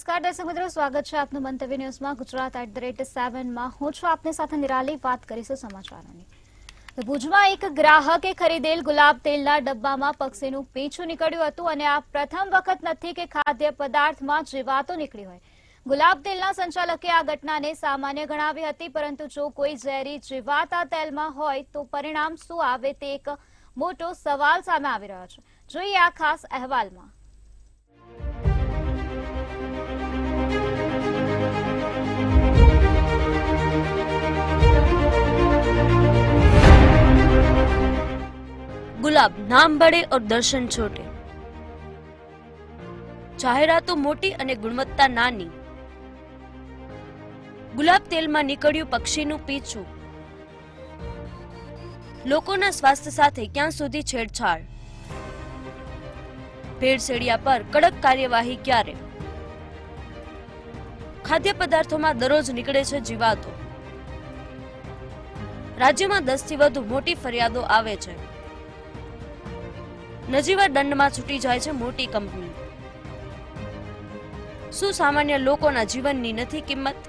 નમસ્કાર દર્શક મિત્રો, સ્વાગત છે આપનું મંતવ્ય ન્યૂઝમાં. ગુજરાત@7 હું છું આપની સાથે નિરાલી. વાત કરીશું સમાચારોની. તો ભુજમાં એક ગ્રાહકે ખરીદેલ ગુલાબ તેલના ડબ્બામાં પક્ષીનું પીંછું નીકળ્યું હતું અને આ પ્રથમ વખત નથી કે ખાદ્ય પદાર્થમાં જીવાતો નીકળી હોય. ગુલાબ તેલના સંચાલકે આ ઘટનાને સામાન્ય ગણાવી હતી, પરંતુ જો કોઈ ઝેરી જીવાત આ તેલમાં હોય તો પરિણામ શું આવે તે એક મોટો સવાલ સામે આવી રહ્યો છે. જોઈએ આ ખાસ અહેવાલમાં. गुलाब नाम बड़े और दर्शन छोटे, जाहेरातो मोटी અને ગુણવત્તા નાની. ગુલાબ તેલમાં નીકળ્યું પક્ષીનું પીંછું. લોકોના સ્વાસ્થ્ય સાથે ક્યાં સુધી છેડછાડ? ભેળસેળિયા પર કડક કાર્યવાહી ક્યારે? ખાદ્ય પદાર્થોમાં દરરોજ નીકળે છે જીવાતો. રાજ્યમાં 10 થી વધુ મોટી ફરિયાદો આવે છે. નજીવા દંડમાં છૂટી જાય છે મોટી કંપની. શું સામાન્ય લોકોના જીવનની નથી કિંમત?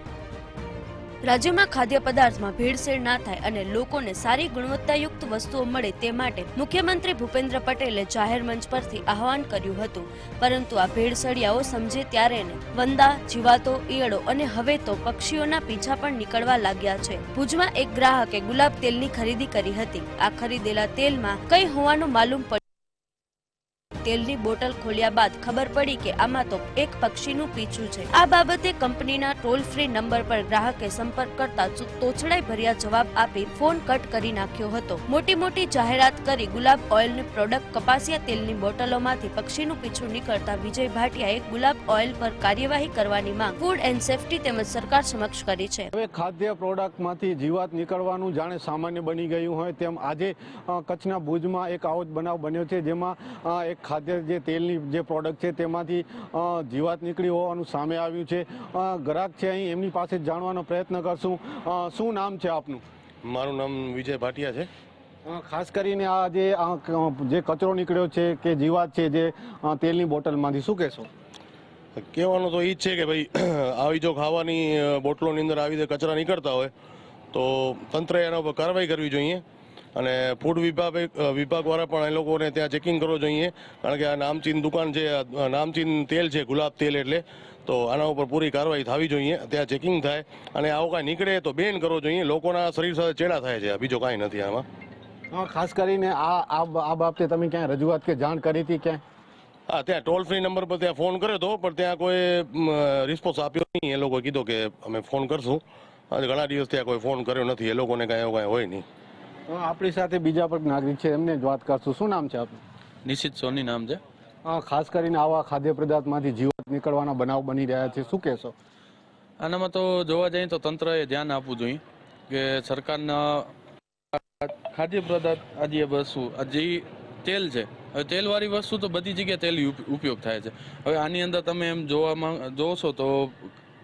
રાજ્યમાં ખાદ્ય પદાર્થમાં ભેળસેળ ના થાય અને લોકોને સારી ગુણવત્તાયુક્ત વસ્તુઓ મળે તે માટે મુખ્યમંત્રી ભૂપેન્દ્ર પટેલે જાહેર મંચ પરથી આહવાન કર્યું હતું, પરંતુ આ ભેળસેળિયાઓ સમજે ત્યારે ને. વંદા, જીવાતો, ઈયળો અને હવે તો પક્ષીઓના પીંછા પણ નીકળવા લાગ્યા છે. ભુજમાં એક ગ્રાહકે ગુલાબ તેલની ખરીદી કરી હતી. આ ખરીદેલા તેલમાં કઈ હોવાનું માલુમ પડ્યું. તેલની બોટલ ખોલ્યા બાદ ખબર પડી કે આમાં તો એક પક્ષીનું પીંછું છે. આ બાબતે કંપનીના ટોલ ફ્રી નંબર પર ગ્રાહકે સંપર્ક કરતા તોછડાઈ ભર્યા જવાબ આપી ફોન કટ કરી નાખ્યો હતો. મોટી જાહેરાત કરી ગુલાબ ઓઇલની પ્રોડક્ટ કપાસિયા તેલની બોટલોમાંથી પક્ષીનું પીંછું નીકળતા વિજય ભાટિયાએ ગુલાબ ઓઇલ પર કાર્યવાહી કરવાની માંગ ફૂડ એન્ડ સેફટી તેમજ સરકાર સમક્ષ કરી છે. હવે ખાદ્ય પ્રોડક્ટમાંથી જીવાત નીકળવાનું જાણે સામાન્ય બની ગયું હોય તેમ આજે કચ્છના ભુજમાં એક આવો જ બનાવ બન્યો છે, જેમાં એક ખાદ્ય જે તેલની જે પ્રોડક્ટ છે તેમાંથી જીવાત નીકળી હોવાનું સામે આવ્યું છે. ગ્રાહક છે અહીં, એમની પાસે જાણવાનો પ્રયત્ન કરશું. શું નામ છે આપનું? મારું નામ વિજય ભાટિયા છે. ખાસ કરીને આ જે કચરો નીકળ્યો છે કે જીવાત છે જે તેલની બોટલમાંથી, શું કહેશો? કહેવાનું તો એ જ છે કે ભાઈ આવી જો ખાવાની બોટલોની અંદર આવી રીતે કચરા નીકળતા હોય તો તંત્રએ એના ઉપર કાર્યવાહી કરવી જોઈએ અને ફૂડ વિભાગવાળા પણ એ લોકોને ત્યાં ચેકિંગ કરવું જોઈએ, કારણ કે આ નામચીન દુકાન છે, નામચીન તેલ છે ગુલાબ તેલ, એટલે તો આના ઉપર પૂરી કાર્યવાહી થવી જોઈએ. ત્યાં ચેકિંગ થાય અને આવું કાંઈ નીકળે તો બેન કરવો જોઈએ. લોકોના શરીર સાથે ચેડા થાય છે, બીજો કાંઈ નથી આમાં. ખાસ કરીને આ બાબતે તમે ક્યાંય રજૂઆત કે જાણ કરી હતી ક્યાંય? હા, ત્યાં ટોલ ફ્રી નંબર પર ત્યાં ફોન કર્યો હતો, પણ ત્યાં કોઈ રિસ્પોન્સ આપ્યો નહીં. એ લોકોએ કીધું કે અમે ફોન કરશું. આજે ઘણા દિવસ ત્યાં કોઈ ફોન કર્યો નથી. એ લોકોને કાંઈ એવું કાંઈ હોય નહીં. આપણી સાથે બીજા પણ નાગરિક છે, એમને જ વાત કરશું. શું નામ છે આપનું? નિશિત સોની નામ છે. ખાસ કરીને આવા ખાદ્ય પદાર્થમાંથી જીવાત નીકળવાના બનાવ બની રહ્યા છે, શું કહેશો? આનામાં તો જોવા જઈએ તો તંત્રએ ધ્યાન આપવું જોઈએ કે સરકારના ખાદ્ય પદાર્થ આજે વસ્તુ જે તેલ છે, હવે તેલવાળી વસ્તુ તો બધી જગ્યાએ તેલ ઉપયોગ થાય છે. હવે આની અંદર તમે એમ જોશો તો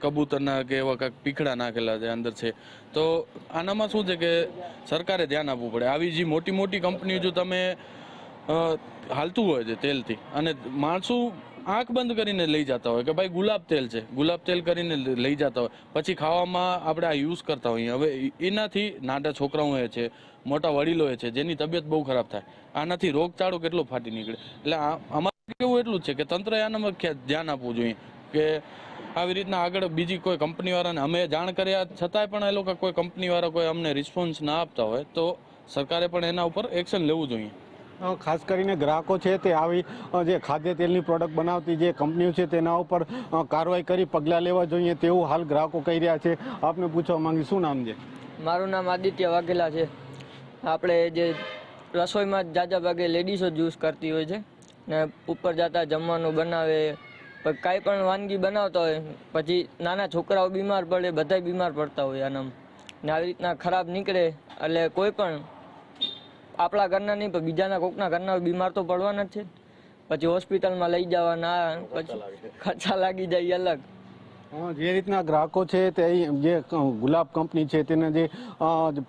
કબૂતરના કે એવા કાંઈક પીખડા નાખેલા છે અંદર છે. તો આનામાં શું છે કે સરકારે ધ્યાન આપવું પડે. આવી જે મોટી કંપનીઓ જો તમે હાલતું હોય છે તેલથી અને માણસો આંખ બંધ કરીને લઈ જતા હોય કે ભાઈ ગુલાબ તેલ છે, ગુલાબ તેલ કરીને લઈ જતા હોય, પછી ખાવામાં આપણે આ યુઝ કરતા હોઈએ. હવે એનાથી નાના છોકરાઓ છે, મોટા વડીલો છે, જેની તબિયત બહુ ખરાબ થાય. આનાથી રોગચાળો કેટલો ફાટી નીકળે. એટલે અમારે કેવું એટલું જ છે કે તંત્રએ આનામાં ધ્યાન આપવું જોઈએ કે આવી રીતના આગળ બીજી કોઈ કંપનીવાળાને અમે જાણ કર્યા છતાંય પણ એ લોકો કોઈ કંપનીવાળા કોઈ અમને રિસ્પોન્સ ના આપતા હોય તો સરકારે પણ એના ઉપર એક્શન લેવું જોઈએ. ખાસ કરીને ગ્રાહકો છે તે આવી જે ખાદ્ય તેલની પ્રોડક્ટ બનાવતી જે કંપનીઓ છે તેના ઉપર કાર્યવાહી કરી પગલાં લેવા જોઈએ તેવું હાલ ગ્રાહકો કહી રહ્યા છે. આપને પૂછવા માંગી, શું નામ છે? મારું નામ આદિત્ય વાઘેલા છે. આપણે જે રસોઈમાં જાજા ભાગે લેડીઝો જ યુઝ કરતી હોય છે ને ઉપર જતા જમવાનું બનાવે, કાંઈ પણ વાનગી બનાવતા હોય, પછી નાના છોકરાઓ બીમાર પડે, બધાય બીમાર પડતા હોય આનામાં. ને આવી રીતના ખરાબ નીકળે એટલે કોઈ પણ આપણા ઘરના નહીં પણ બીજાના કોકના ઘરના બીમાર તો પડવાના જ છે. પછી હોસ્પિટલમાં લઈ જવાના, પછી ખર્ચા લાગી જાય અલગ. જે રીતના ગ્રાહકો છે તે જે ગુલાબ કંપની છે તેને જે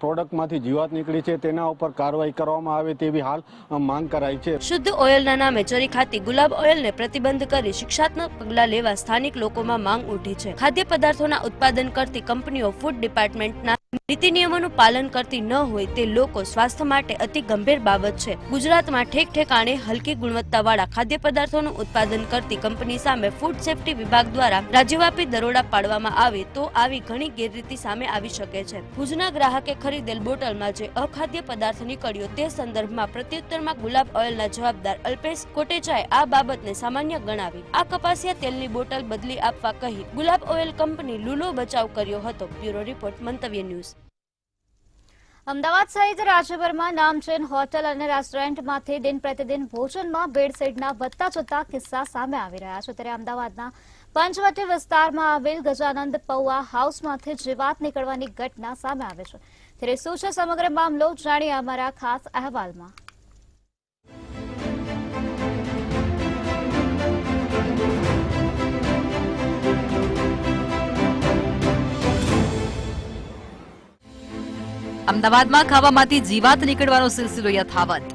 પ્રોડક્ટમાંથી જીવાત નીકળી છે તેના ઉપર કાર્યવાહી કરવામાં આવે તેવી હાલ માંગ કરાઈ છે. શુદ્ધ ઓઇલના નામે ચરી ખાતી ગુલાબ ઓઇલને પ્રતિબંધ કરી શિક્ષાત્મક પગલાં લેવા સ્થાનિક લોકોમાં માંગ ઉઠી છે. ખાદ્ય પદાર્થોના ઉત્પાદન કરતી કંપનીઓ ફૂડ ડિપાર્ટમેન્ટના નીતિ નિયમોનું પાલન કરતી ન હોય તે લોકો સ્વાસ્થ્ય માટે અતિ ગંભીર બાબત છે. ગુજરાતમાં ઠેક ઠેકાણે હલકી ગુણવત્તાવાળા ખાદ્ય પદાર્થોનું ઉત્પાદન કરતી કંપની સામે ફૂડ સેફ્ટી વિભાગ દ્વારા રાજ્યવ્યાપી દરોડા પાડવામાં આવે તો આવી ઘણી ગેરરીતિ સામે આવી શકે છે. ભુજના ગ્રાહકે ખરીદેલ બોટલમાં જે અખાદ્ય પદાર્થ નીકળ્યો તે સંદર્ભમાં પ્રત્યુત્તરમાં ગુલાબ ઓઇલના જવાબદાર અલ્પેશ કોટેચાએ આ બાબતને સામાન્ય ગણાવી આ કપાસિયા તેલની બોટલ બદલી આપવા કહી ગુલાબ ઓઇલ કંપની લૂલો બચાવ કર્યો હતો. બ્યુરો રિપોર્ટ, મંતવ્ય ન્યૂઝ. અમદાવાદ સહિત રાજ્યભરમાં નામચીન હોટલ અને રેસ્ટોરન્ટમાંથી દિન પ્રતિદિન ભોજનમાં ભેળસેળના વધતા જતા કિસ્સા સામે આવી રહ્યા છે. ત્યારે અમદાવાદના પંચવટી વિસ્તારમાં આવેલ ગજાનંદ પૌવા હાઉસમાંથી જીવાત નીકળવાની ઘટના સામે આવે છે. ત્યારે શું છે સમગ્ર મામલો, જાણીએ અમારા ખાસ અહેવાલમાં. અમદાવાદમાં ખાવામાંથી જીવાત નીકળવાનો સિલસિલો યથાવત.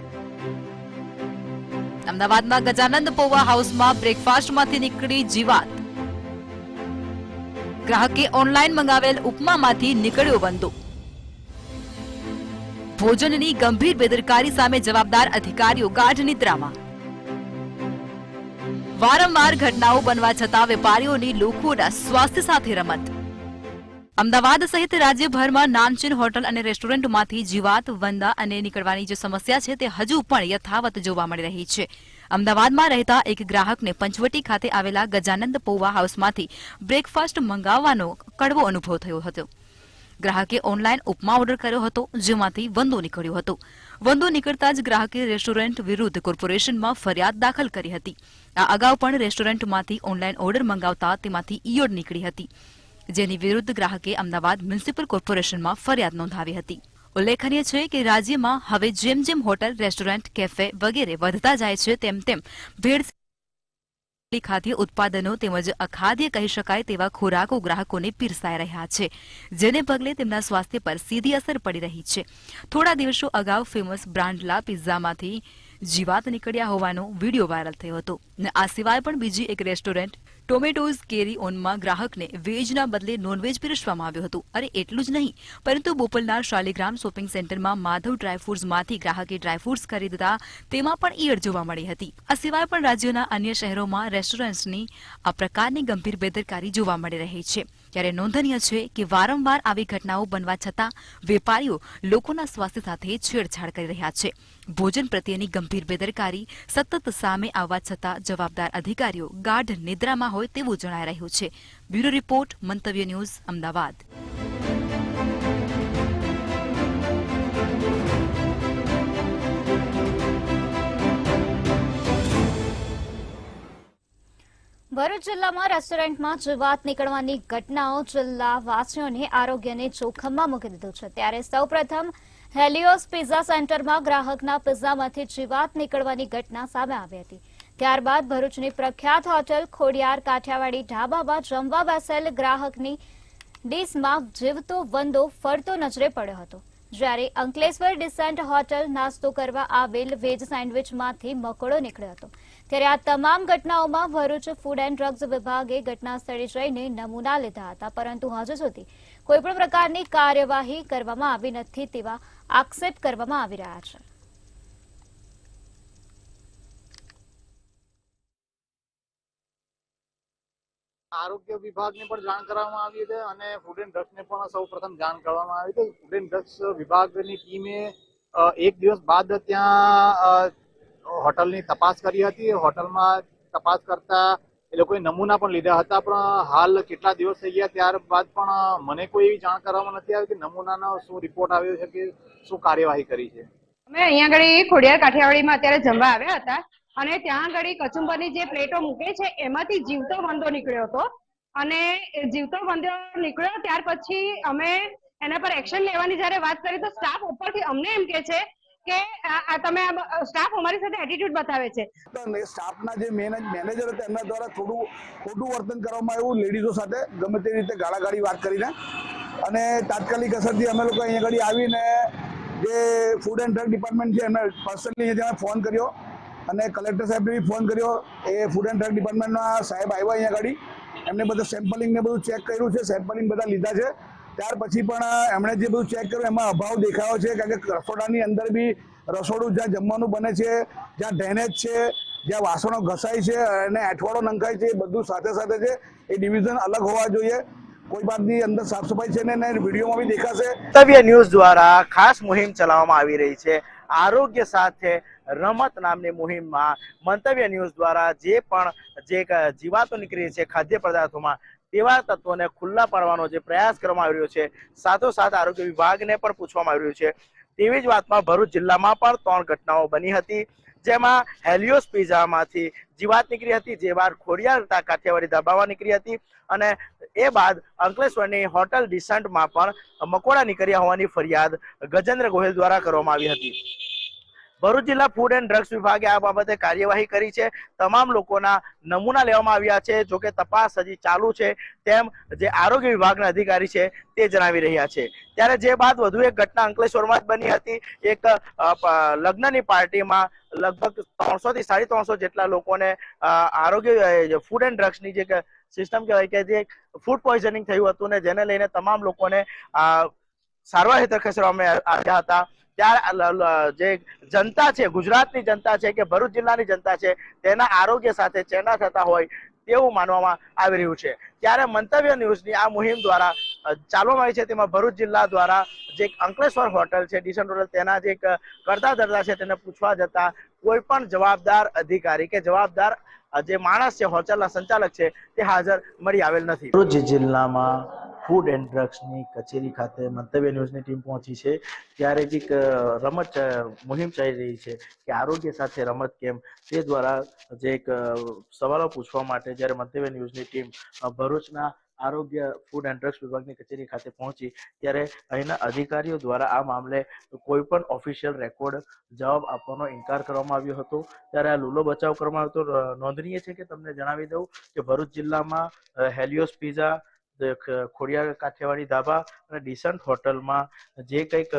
અમદાવાદમાં ગજાનંદ પૌવા હાઉસમાં બ્રેકફાસ્ટમાંથી નીકળી જીવાત. ગ્રાહકે ઓનલાઈન મંગાવેલ ઉપમામાંથી નીકળ્યો વંદો. ભોજનની ગંભીર બેદરકારી સામે જવાબદાર અધિકારીઓ ગાઢ નિદ્રામાં. વારંવાર ઘટનાઓ બનવા છતાં વેપારીઓની લોકોના સ્વાસ્થ્ય સાથે રમત. અમદાવાદ સહિત રાજ્યભરમાં નામચીન હોટલ અને રેસ્ટોરન્ટમાંથી જીવાત, વંદા અને નીકળવાની જે સમસ્યા છે તે હજુ પણ યથાવત જોવા મળી રહી છે. અમદાવાદમાં રહેતા એક ગ્રાહકને પંચવટી ખાતે આવેલા ગજાનંદ પૌવા હાઉસમાંથી બ્રેકફાસ્ટ મંગાવવાનો કડવો અનુભવ થયો હતો. ગ્રાહકે ઓનલાઈન ઉપમા ઓર્ડર કર્યો હતો, જેમાંથી વંદો નીકળ્યો હતો. વંદો નીકળતા જ ગ્રાહકે રેસ્ટોરન્ટ વિરુદ્ધ કોર્પોરેશનમાં ફરિયાદ દાખલ કરી હતી. આ અગાઉ પણ રેસ્ટોરન્ટમાંથી ઓનલાઈન ઓર્ડર મંગાવતા તેમાંથી ઈયળ નીકળી હતી, જેની વિરુદ્ધ ગ્રાહકે અમદાવાદ મ્યુનિસિપલ કોર્પોરેશનમાં ફરિયાદ નોંધાવી હતી. ઉલ્લેખનીય છે કે રાજ્યમાં હવે જેમ જેમ હોટલ, રેસ્ટોરન્ટ, કેફે વગેરે વધતા જાય છે તેમ તેમ ભેળસેળ ખાદ્ય ઉત્પાદનો તેમજ અખાદ્ય કહી શકાય તેવા ખોરાકો ગ્રાહકોને પીરસાઈ રહ્યા છે, જેને પગલે તેમના સ્વાસ્થ્ય પર સીધી અસર પડી રહી છે. થોડા દિવસો અગાઉ ફેમસ બ્રાન્ડલા પિઝામાંથી જીવાત નીકળ્યા હોવાનો વિડીયો વાયરલ થયો હતો. આ સિવાય પણ બીજી એક રેસ્ટોરન્ટ ટોમેટોઝ કેરી ઓનમાં ગ્રાહકને વેજના બદલે નોનવેજ પીરસવામાં આવ્યું હતું. અરે એટલું જ નહીં, પરંતુ બોપલના શાલિગ્રામ શોપિંગ સેન્ટરમાં માધવ ડ્રાયફ્રૂટ્સમાંથી ગ્રાહકે ડ્રાયફ્રૂટ્સ ખરીદતા તેમાં પણ ઈયળ જોવા મળી હતી. આ સિવાય પણ રાજ્યના અન્ય શહેરોમાં રેસ્ટોરન્ટ્સની આ પ્રકારની ગંભીર બેદરકારી જોવા મળી રહી છે. ત્યારે નોંધનીય છે કે વારંવાર આવી ઘટનાઓ બનવા છતાં વેપારીઓ લોકોના સ્વાસ્થ્ય સાથે છેડછાડ કરી રહ્યા છે. ભોજન પ્રત્યેની ગંભીર બેદરકારી સતત સામે આવવા છતાં જવાબદાર અધિકારીઓ ગાઢ નિદ્રામાં હોય તેવું જણાઈ રહ્યું છે. બ્યુરો રિપોર્ટ, મંતવ્ય ન્યૂઝ, અમદાવાદ. ભરૂચ જિલ્લામાં રેસ્ટોરન્ટમાં જીવાત નીકળવાની ઘટનાઓ જિલ્લાવાસીઓને આરોગ્યને જોખમમાં મૂકી દીધું છે. ત્યારે સૌપ્રથમ હેલિયોસ પિઝા સેન્ટરમાં ગ્રાહકના પિઝામાંથી જીવાત નીકળવાની ઘટના સામે આવી હતી. ત્યારબાદ ભરૂચની પ્રખ્યાત હોટલ ખોડિયાર કાઠિયાવાડી ઢાબામાં જમવા બેસેલ ગ્રાહકની ડીશમાં જીવતો વંદો ફરતો નજરે પડ્યો હતો. જ્યારે અંકલેશ્વર ડિસેન્ટ હોટલ નાસ્તો કરવા આવેલ વેજ સેન્ડવિચમાંથી મકોડો નીકળ્યો હતો. ત્યારે આ તમામ ઘટનાઓમાં ભરૂચ ફૂડ એન્ડ ડ્રગ્સ વિભાગે ઘટના સ્થળે જઈને નમૂના લીધા હતા, પરંતુ હજુ સુધી કોઈપણ પ્રકારની કાર્યવાહી કરવામાં આવી નથી તેવા આક્ષેપ કરવામાં આવી રહ્યા છે. આરોગ્ય વિભાગને પણ જાણ કરવામાં આવી છે અને ફૂડ એન્ડ ડ્રગ્સને પણ સૌ પ્રથમ જાણ કરવામાં આવી છે. ફૂડ એન્ડ ડ્રગ્સ વિભાગની ટીમે એક દિવસ બાદ ત્યાં હોટલની તપાસ કરી હતી. હોટલમાં તપાસ કરતા એ લોકોએ નમૂના પણ લીધા હતા, પણ હાલ કેટલા દિવસ થઈ ગયા ત્યારબાદ પણ મને કોઈ એવી જાણ કરવામાં નથી આવી કે નમૂનાનો શું રિપોર્ટ આવ્યો છે કે શું કાર્યવાહી કરી છે. અમે અહીંયા આગળ ખોડિયાર કાઠિયાવાડીમાં અત્યારે જમવા આવ્યા હતા અને ત્યાં આગળ કચુંબરની જે પ્લેટો મૂકે છે એમાંથી જીવતો વંદો નીકળ્યો હતો અને જીવતો વંદો નીકળ્યો ત્યાર પછી અમે એના પર એક્શન લેવાની જયારે વાત કરી તો સ્ટાફ ઉપરથી અમને એમ કે છે કે તમે સ્ટાફ અમારી સાથે એટીટ્યુડ બતાવે છે. સ્ટાફના જે મેનેજર હતા એમના દ્વારા થોડું ખોટું વર્તન કરવામાં આવ્યું લેડીઝો સાથે, ગમે તે રીતે ગાળાગાળી વાત કરીને, અને તાત્કાલિક અસરથી અમે લોકો અહીંયા આગળ આવીને જે ફૂડ એન્ડ ડ્રગ ડિપાર્ટમેન્ટ છે એમને પર્સનલી અહીંયા ફોન કર્યો અને કલેક્ટર સાહેબને બી ફોન કર્યો. એ ફૂડ એન્ડ ડ્રગ ડિપાર્ટમેન્ટના સાહેબ આવ્યા અહીંયા આગળ, એમને બધું સેમ્પલિંગ ને બધું ચેક કર્યું છે, સેમ્પલિંગ બધા લીધા છે. ત્યાર પછી પણ એમણે જે બધું ચેક કર્યું એમાં અભાવ દેખાયો છે, કારણ કે રસોડાની અંદર બી રસોડું જ્યાં જમવાનું બને છે, જ્યાં ડ્રેનેજ છે, જ્યાં વાસણો ઘસાય છે અને એઠવાડો નંખાય છે, એ બધું સાથે સાથે છે. એ ડિવિઝન અલગ હોવા જોઈએ. કોઈ બાતની અંદર સાફ સફાઈ છે ને વિડીયોમાં બી દેખાશે. મંતવ્ય ન્યૂઝ દ્વારા ખાસ મુહિમ ચલાવવામાં આવી રહી છે. આરોગ્ય સાથે રમત નામની મુહિમમાં મંતવ્ય ન્યૂઝ દ્વારા જે જીવાતો નીકળી છે ખાદ્ય પદાર્થોમાં, તેવા તત્વોને ખુલ્લા પાડવાનો જે પ્રયાસ કરવામાં આવી રહ્યો છે, સાથોસાથ આરોગ્ય વિભાગને પણ પૂછવામાં આવી રહ્યું છે. તેવી જ વાતમાં ભરૂચ જિલ્લામાં પણ 3 ઘટનાઓ બની હતી, જેમાં હેલિયોસ પિઝામાંથી જીવાત નીકળી હતી, જે બાદ ખોડિયાર કાઠિયાવાડી ધાબામાં નીકળી હતી, અને એ બાદ અંકલેશ્વરની હોટલ ડિસન્ટમાં પણ મકોડા નીકળ્યા હોવાની ફરિયાદ ગજેન્દ્ર ગોહિલ દ્વારા કરવામાં આવી હતી. ભરૂચ જિલ્લા ફૂડ એન્ડ ડ્રગ્સ વિભાગે આ બાબતે કાર્યવાહી કરી છે. તમામ લોકોના નમૂના લેવામાં આવ્યા છે. જોકે તપાસ હજી ચાલુ છે, તેમ જે આરોગ્ય વિભાગના અધિકારી છે તે જણાવી રહ્યા છે. ત્યારે જે બાદ વધુ એક ઘટના અંકલેશ્વરમાં જ બની હતી. એક લગ્નની પાર્ટીમાં લગભગ 300 થી 350 જેટલા લોકોને આરોગ્ય ફૂડ એન્ડ ડ્રગ્સની જે સિસ્ટમ કહેવાય કે જે ફૂડ પોઈઝનિંગ થયું હતું ને જેને લઈને તમામ લોકોને સારવાર હેઠળ ખસેડવામાં આવ્યા હતા. ત્યારે જે જનતા છે, ગુજરાતની જનતા છે કે ભરૂચ જિલ્લાની જનતા છે, તેના આરોગ્ય સાથે ચેડા થતા હોય તેવું માનવામાં આવી રહ્યું છે. ત્યારે મંતવ્ય ન્યૂઝની આ મુહિમ દ્વારા ચાલવામાં આવી છે, તેમાં ભરૂચ જિલ્લા દ્વારા જે અંકલેશ્વર હોટલ છે, ડિસન્ટ હોટલ, તેના જે કરતા ધરતા છે તેને પૂછવા જતા કોઈ પણ જવાબદાર અધિકારી કે જવાબદાર જે માણસ છે, હોટલના સંચાલક છે, તે હાજર મળી આવેલ નથી. ભરૂચ જિલ્લામાં ફૂડ એન્ડ ડ્રગ્સની કચેરી ખાતે મંતવ્ય ન્યૂઝની ટીમ પહોંચી છે. ત્યારે જ એક રમત મુહિમ ચાલી રહી છે કે આરોગ્ય સાથે રમત કેમ, તે દ્વારા જે એક સવાલો પૂછવા માટે જ્યારે મંતવ્ય ન્યૂઝની ટીમ ભરૂચના આરોગ્ય ફૂડ એન્ડ ડ્રગ્સ વિભાગની કચેરી ખાતે પહોંચી, ત્યારે અહીંના અધિકારીઓ દ્વારા આ મામલે કોઈ પણ ઓફિશિયલ રેકોર્ડ જવાબ આપવાનો ઇનકાર કરવામાં આવ્યો હતો. ત્યારે આ લૂલો બચાવ કરવામાં આવ્યો હતો. નોંધનીય છે કે તમને જણાવી દઉં કે ભરૂચ જિલ્લામાં હેલિયોસ પિઝા, ખોડિયાર કાઠિયાવાડી ધાબા અને ડિસન્ટ હોટલમાં જે કંઈક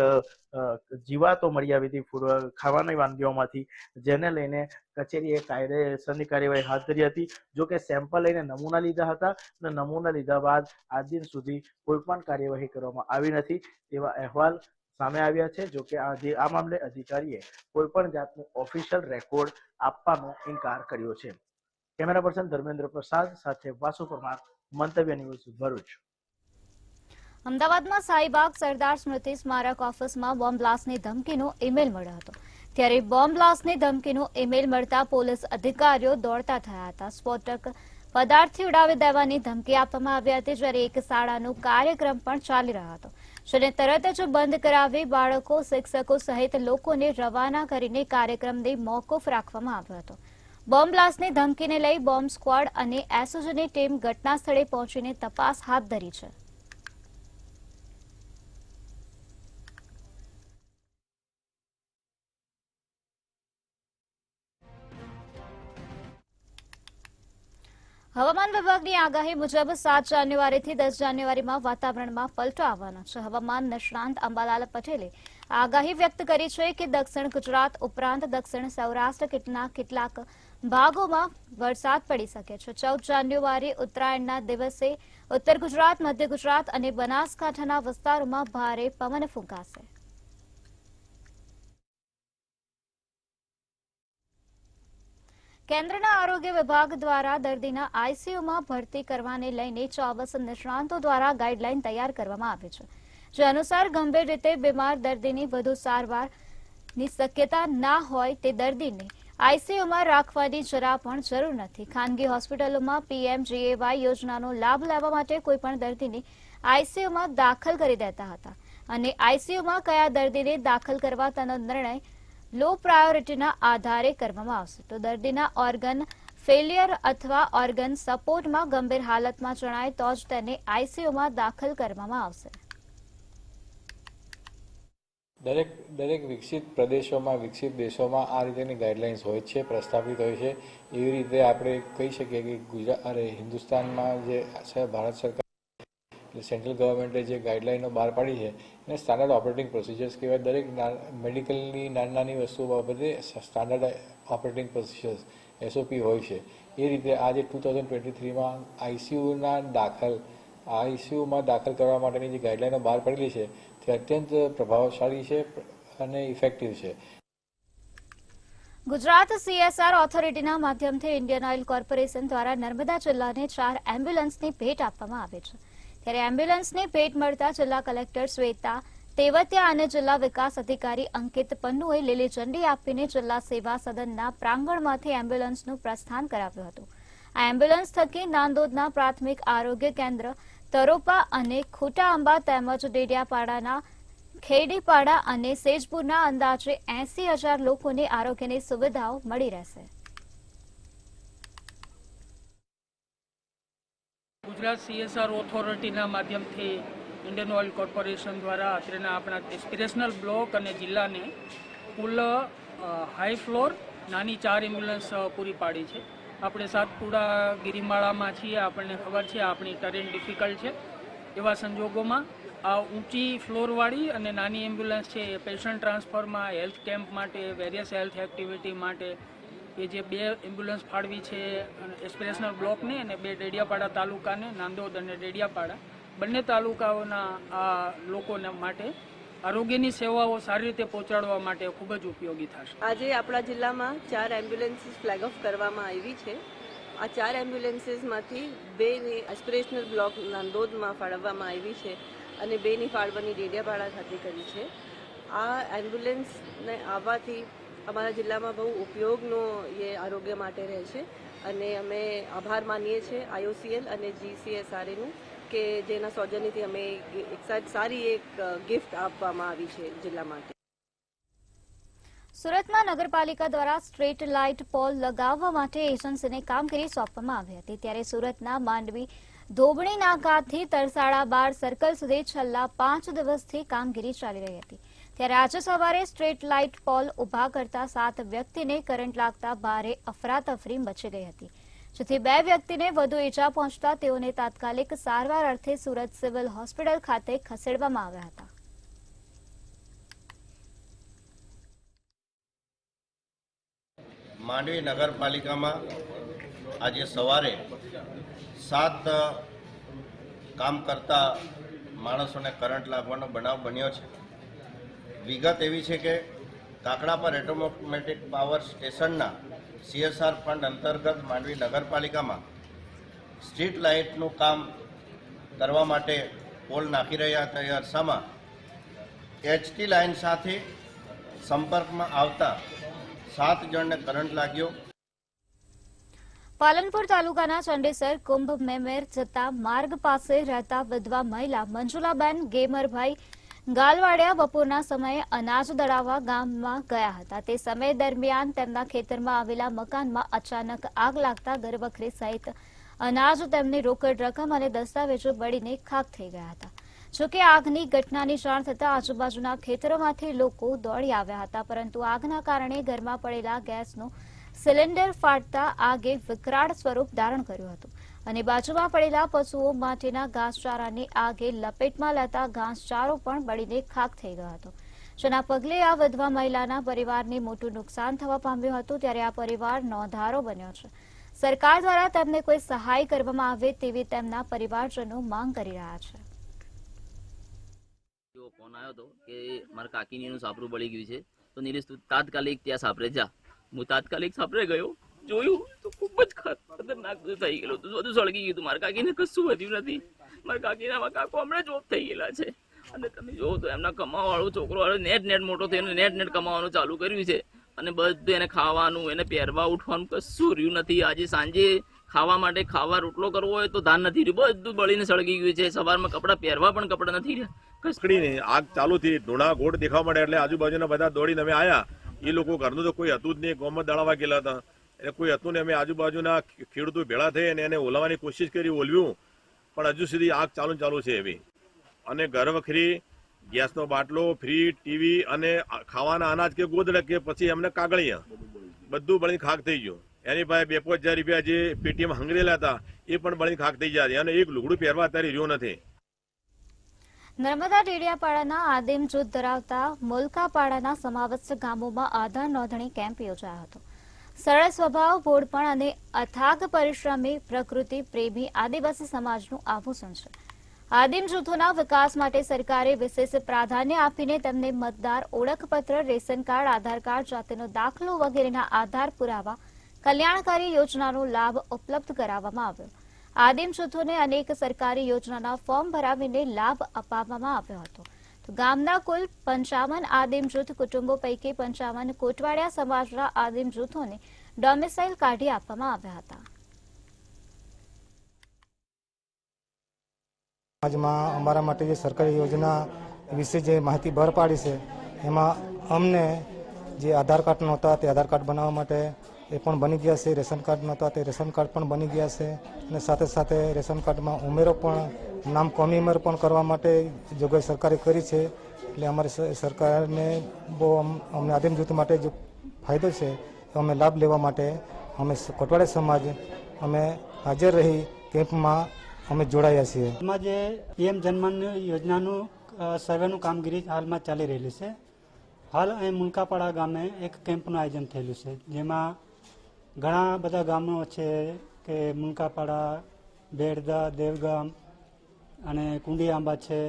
જીવાતો મળી આવી હતી ફૂડ ખાવાની વાનગીઓમાંથી, જેને લઈને કચેરીએ કાયદેસરની કાર્યવાહી હાથ ધરી હતી. જો કે સેમ્પલ લઈને નમૂના લીધા હતા અને નમૂના લીધા બાદ આજ દિન સુધી કોઈ પણ કાર્યવાહી કરવામાં આવી નથી તેવા અહેવાલ સામે આવ્યા છે. જો કે આ મામલે અધિકારીએ કોઈ પણ જાતનો ઓફિશિયલ રેકોર્ડ આપવાનો ઇનકાર કર્યો છે. કેમેરા પર્સન ધર્મેન્દ્ર પ્રસાદ સાથે વાસુ પરમાર, મંતવ્ય ન્યૂઝ, ભરૂચ. અમદાવાદમાં શાહીબાગ સરદાર સ્મૃતિ સ્મારક ઓફિસમાં બોમ્બ બ્લાસ્ટની ધમકીનો ઈમેલ મળ્યો હતો. ત્યારે બોમ્બ બ્લાસ્ટની ધમકીનો ઈમેલ મળતા પોલીસ અધિકારીઓ દોડતા થયા હતા. સ્ફોટક પદાર્થથી ઉડાવી દેવાની ધમકી આપવામાં આવી હતી, જ્યારે એક શાળાનો કાર્યક્રમ પણ ચાલી રહ્યો હતો, જેને તરત જ બંધ કરાવી બાળકો, શિક્ષકો સહિત લોકોને રવાના કરીને કાર્યક્રમને મોકૂફ રાખવામાં આવ્યો હતો. બોમ્બ બ્લાસ્ટની ધમકીને લઈ બોમ્બ સ્ક્વોડ અને એસઓજીની ટીમ ઘટના સ્થળે પહોંચીને તપાસ હાથ ધરી છે. હવામાન વિભાગની આગાહી મુજબ 7 જાન્યુઆરીથી 10 જાન્યુઆરીમાં વાતાવરણમાં પલટો આવવાનો છે. હવામાન નિષ્ણાંત અંબાલાલ પટેલે આગાહી વ્યક્ત કરી છે કે દક્ષિણ ગુજરાત ઉપરાંત દક્ષિણ સૌરાષ્ટ્રના કેટલાક ભાગોમાં વરસાદ પડી શકે છે. 14 જાન્યુઆરી ઉત્તરાયણના દિવસે ઉત્તર ગુજરાત, મધ્ય ગુજરાત અને બનાસકાંઠાના વિસ્તારોમાં ભારે પવન ફૂંકાશે. કેન્દ્રના આરોગ્ય વિભાગ દ્વારા દર્દીના આઈસીયુમાં ભરતી કરવાને લઈને 24 નિષ્ણાંતો દ્વારા ગાઈડલાઈન તૈયાર કરવામાં આવી છે, જે અનુસાર ગંભીર રીતે બીમાર દર્દીની વધુ સારવારની શક્યતા ના હોય તે દર્દીને આઈસીયુમાં રાખવાની જરા પણ જરૂર નથી. ખાનગી હોસ્પિટલોમાં પીએમજીએવાય યોજનાનો લાભ લેવા માટે કોઈપણ દર્દીને આઈસીયુમાં દાખલ કરી દેતા હતા, અને આઈસીયુમાં કયા દર્દીને દાખલ કરવા તેનો નિર્ણય લો પ્રાયોરિટીના આધારે કરવામાં આવશે. તો દર્દીના ઓર્ગન ફેલિયર અથવા ઓર્ગન સપોર્ટમાં ગંભીર હાલતમાં જણાય તો જ તેને આઈસીયુમાં દાખલ કરવામાં આવશે. દરેક વિકસિત પ્રદેશોમાં, વિકસિત દેશોમાં આ રીતેની ગાઈડલાઇન્સ હોય છે, પ્રસ્થાપિત હોય છે. એવી રીતે આપણે કહી શકીએ કે હિન્દુસ્તાનમાં જે છે ભારત સરકાર સેન્ટ્રલ ગવર્મેન્ટે જે ગાઈડલાઈનો બહાર પાડી છે એને સ્ટાન્ડર્ડ ઓપરેટિંગ પ્રોસિજર્સ કહેવાય. દરેક મેડિકલની નાની વસ્તુઓ બાબતે સ્ટાન્ડર્ડ ઓપરેટિંગ પ્રોસિજર્સ SOP હોય છે. એ રીતે આજે 2023માં આઈસીયુમાં દાખલ કરવા માટેની જે ગાઈડલાઈનો બહાર પડેલી છે તે અત્યંત પ્રભાવશાળી છે અને ઇફેક્ટિવ છે. ગુજરાત CSR ઓથોરિટીના માધ્યમથી ઇન્ડિયન ઓઇલ કોર્પોરેશન દ્વારા નર્મદા જિલ્લાને 4 એમ્બ્યુલન્સની ભેટ આપવામાં આવે છે. ત્યારે એમ્બ્યુલન્સની ભેટ મળતા જિલ્લા કલેક્ટર શ્વેતા તેવતિયા અને જિલ્લા વિકાસ અધિકારી અંકિત પન્નુએ લીલી ઝંડી આપીને જિલ્લા સેવા સદનના પ્રાંગણમાંથી એમ્બ્યુલન્સનું પ્રસ્થાન કરાવ્યું હતું. આ એમ્બ્યુલન્સ થકી નાંદોદના પ્રાથમિક આરોગ્ય કેન્દ્ર તરોપા અને ખોટા આંબા તેમજ ડેડિયાપાડાના ખેડીપાડા અને સેજપુરના અંદાજે 80,000 લોકોને આરોગ્યની સુવિધાઓ મળી રહેશે. ગુજરાત CSR ઓથોરિટીના માધ્યમથી ઇન્ડિયન ઓઇલ કોર્પોરેશન દ્વારા અત્રેના આપણા એસ્પિરેશનલ બ્લોક અને જિલ્લાને કુલ હાઈ ફ્લોર નાની 4 એમ્બ્યુલન્સ પૂરી પાડી છે. આપણે સાતપુડા ગિરિમાળામાં છીએ, આપણને ખબર છે આપણી ટરેન ડિફિકલ્ટ છે. એવા સંજોગોમાં આ ઊંચી ફ્લોરવાળી અને નાની એમ્બ્યુલન્સ છે એ પેશન્ટ ટ્રાન્સફરમાં, હેલ્થ કેમ્પ માટે, વેરિયસ હેલ્થ એક્ટિવિટી માટે એ જે 2 એમ્બ્યુલન્સ ફાળવી છે એસ્પિરેશનલ બ્લોકને અને 2 ડેડિયાપાડા તાલુકાને, નાંદોદ અને ડેડિયાપાડા બંને તાલુકાઓના આ લોકોને માટે આરોગ્યની સેવાઓ સારી રીતે પહોંચાડવા માટે ખૂબ જ ઉપયોગી થશે. આજે આપણા જિલ્લામાં 4 એમ્બ્યુલન્સીસ ફ્લેગ ઓફ કરવામાં આવી છે. આ 4 એમ્બ્યુલન્સીસમાંથી 2ની એસ્પિરેશનલ બ્લોક નાંદોદમાં ફાળવવામાં આવી છે અને 2ની ફાળવણી ડેડિયાપાડા ખાતે કરી છે. આ એમ્બ્યુલન્સને આવવાથી અમારા જિલ્લામાં બહુ ઉપયોગનો એ આરોગ્ય માટે રહે છે અને અમે આભાર માનીએ છીએ IOCL અને GCSRAનું કે જેના સૌજન્યથી અમે એક સારી એક ગિફ્ટ આપવામાં આવી છે જિલ્લા માટે. સુરતમાં નગરપાલિકા દ્વારા સ્ટ્રીટ લાઇટ પોલ લગાવવા માટે એજન્સીને કામગીરી સોંપવામાં આવી હતી. ત્યારે સુરતના માંડવી ધોબણી નાકાથી તરસાળા બાર સર્કલ સુધી છેલ્લા 5 દિવસથી કામગીરી ચાલી રહી હતી. ત્યારે આજે સવારે સ્ટ્રીટ લાઇટ પોલ ઉભા કરતા 7 વ્યક્તિને કરંટ લાગતા ભારે અફરાતફરી મચી ગઈ હતી, જેથી 2 વ્યક્તિને વધુ ઈજા પહોંચતા તેઓને તાત્કાલિક સારવાર અર્થે સુરત સિવિલ હોસ્પિટલ ખાતે ખસેડવામાં આવ્યા હતા. માંડવી નગરપાલિકામાં આજે સવારે 7 કામ કરતા માણસોને કરંટ લાગવાનો બનાવ બન્યો છે. વિગત એવી છે કે કાકડાપર ઓટોમેટિક પાવર સ્ટેશનના CSR ફંડ અંતર્ગત માંડવી નગરપાલિકામાં સ્ટ્રીટ લાઇટનું કામ કરવા માટે પોલ નાખી રહ્યા હતા. એ અરસામાં HT લાઇન સાથે સંપર્કમાં આવતા 7 જણને કરંટ લાગ્યો. પાલનપુર તાલુકાના ચંડેસર કુંભ મેમેર જતા માર્ગ પાસે રહેતા વિધવા મહિલા મંજુલાબેન ગેમરભાઈ ગાલવાડિયા બપોરના સમયે અનાજ દળાવવા ગામમાં ગયા હતા. તે સમય દરમિયાન તેમના ખેતરમાં આવેલા મકાનમાં અચાનક આગ લાગતા ઘરવખરી સહિત અનાજ, તેમની રોકડ રકમ અને દસ્તાવેજો બળીને ખાખ થઈ ગયા હતા. જોકે આગની ઘટનાની જાણ થતાં આજુબાજુના ખેતરોમાંથી લોકો દોડી આવ્યા હતા, પરંતુ આગના કારણે ઘરમાં પડેલા ગેસનો સિલિન્ડર ફાટતા આગે વિકરાળ સ્વરૂપ ધારણ કર્યું હતું અને બાજુમાં પડેલા પશુઓ માટેના ઘાસચારાની આગે લપેટમાં લેતા ઘાસચારો પણ બળીને ખાખ થઈ ગયો હતો, જેના પગલે આ વિધવા મહિલાના પરિવારને મોટું નુકસાન થવા પામ્યું હતું. ત્યારે આ પરિવાર નોંધારો બન્યો છે. સરકાર દ્વારા તેમને કોઈ સહાય કરવામાં આવે તેવી તેમના પરિવારજનો માંગ કરી રહ્યા છે. ફોન આવ્યો હતો કે મારા કાકીની સાપરું બળી ગયું છે, તો નીલેશ તું તાત્કાલિક ત્યાં સાપરે જા. હું તાત્કાલિક સાપરે ગયો, જોયું તો ખૂબ જ ખતરનાક બધું થઈ ગયેલું હતું. બધું સળગી ગયું હતું. મારા કાકીને કશું વધ્યું નથી. મારા કાકીના કાકો હમણાં જોબ થઈ ગયેલા છે અને તમે જોવો તો એમના કમાવાળો છોકરો નેટ મોટો થયો, નેટ કમાવાનું ચાલુ કર્યું છે અને બધું એને ખાવાનું, એને પહેરવા ઉઠવાનું કશું રહ્યું નથી. આજે સાંજે ખાવા માટે રોટલો કરવો હોય તો ધાન નથી રહ્યું, બધું બળીને સળગી ગયું છે. સવારમાં કપડાં પહેરવા પણ કપડાં નથી રહ્યા. કસકડીને આગ ચાલુ થઈ, ધૂણા ગોળ દેખાવા મળે એટલે આજુબાજુના બધા દોડીને અમે આવ્યા. એ લોકો ઘરનું તો કોઈ હતું જ નહીં, ગોમાં દળાવા ગયેલા હતા એટલે કોઈ હતું ને. અમે આજુબાજુના ખેડૂતો ભેળા થઈ અને એને ઓલાવવાની કોશિશ કરી, ઓલવ્યું, પણ હજુ સુધી આગ ચાલુ છે એવી. અને ઘર વખરી ગેસનો બાટલો, ફ્રીજ, ટીવી અને ખાવાના અનાજ કે ગોદડા કે પછી એમને કાગળિયા બધું બળીને ખાક થઈ ગયું. એની પાસે 2-5 હજાર રૂપિયા જે પેટીએમ હંગરેલા હતા એ પણ બળીને ખાક થઈ ગયા છે અને એક લુગડું પહેરવા અત્યારે રહ્યો નથી. નર્મદા ડેડિયાપાડાના આદિમ જૂથ ધરાવતા મોલકાપાડાના સમાવસ્ત ગામોમાં આધાર નોંધણી કેમ્પ યોજાયો હતો. સરળ સ્વભાવ, ભોળપણ અને અથાગ પરિશ્રમી પ્રકૃતિ પ્રેમી આદિવાસી સમાજનું આભૂષણ છે. આદિમ જૂથોના વિકાસ માટે સરકારે વિશેષ પ્રાધાન્ય આપીને તેમને મતદાર ઓળખપત્ર, રેશન કાર્ડ, આધાર કાર્ડ, જાતિનો દાખલો વગેરેના આધાર પુરાવા, કલ્યાણકારી યોજનાનો લાભ ઉપલબ્ધ કરાવવામાં આવ્યો. આદિમ જૂથોને અનેક સરકારી યોજનાના ફોર્મ ભરાવીને લાભ અપાવવામાં આવ્યો હતો. તો ગામના કુલ 55 આદિમ જૂથ કુટુંબો પૈકી 55 કોટવાડિયા સમાજના આદિમ જૂથોને ડોમિસાઇલ કાઢી આપવામાં આવ્યા હતા. સમાજમાં અમારા માટે જે સરકારી યોજના વિશે જે માહિતી બહાર પાડી છે એમાં અમને જે આધાર કાર્ડ નહોતા તે આધાર કાર્ડ બનાવવા માટે એ પણ બની ગયા છે, રેશન કાર્ડ નહોતા તે રેશન કાર્ડ પણ બની ગયા છે અને સાથે સાથે રેશન કાર્ડમાં ઉમેરો પણ નામ કોમી ઉમેર પણ કરવા માટે જોગવાઈ સરકારે કરી છે. એટલે અમારી સરકારને બહુ અમને આદિમ જૂથ માટે જે ફાયદો છે એ અમે લાભ લેવા માટે અમે કોટવાડિયા સમાજ અમે હાજર રહી કેમ્પમાં અમે જોડાયા છીએ. એમાં જે પીએમ જનમન યોજનાનું સર્વેનું કામગીરી હાલમાં ચાલી રહેલી છે. હાલ અહીં મુલકાપાડા ગામે એક કેમ્પનું આયોજન થયેલું છે જેમાં ઘણા બધા ગામો છે કે મુલકાપાડા, બેડદા, દેવગામ અને કુંડી આંબા છે.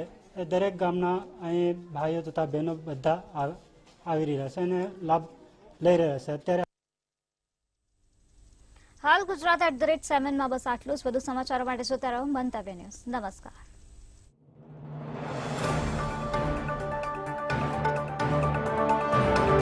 એ દરેક ગામના અહીં ભાઈઓ તથા બહેનો બધા આવી રહ્યા છે અને લાભ લઈ રહ્યા છે. અત્યારે હાલ ગુજરાત @7 માં બસ આટલું જ. વધુ સમાચારો માટે જોતા રહો મંતવ્ય ન્યૂઝ. નમસ્કાર.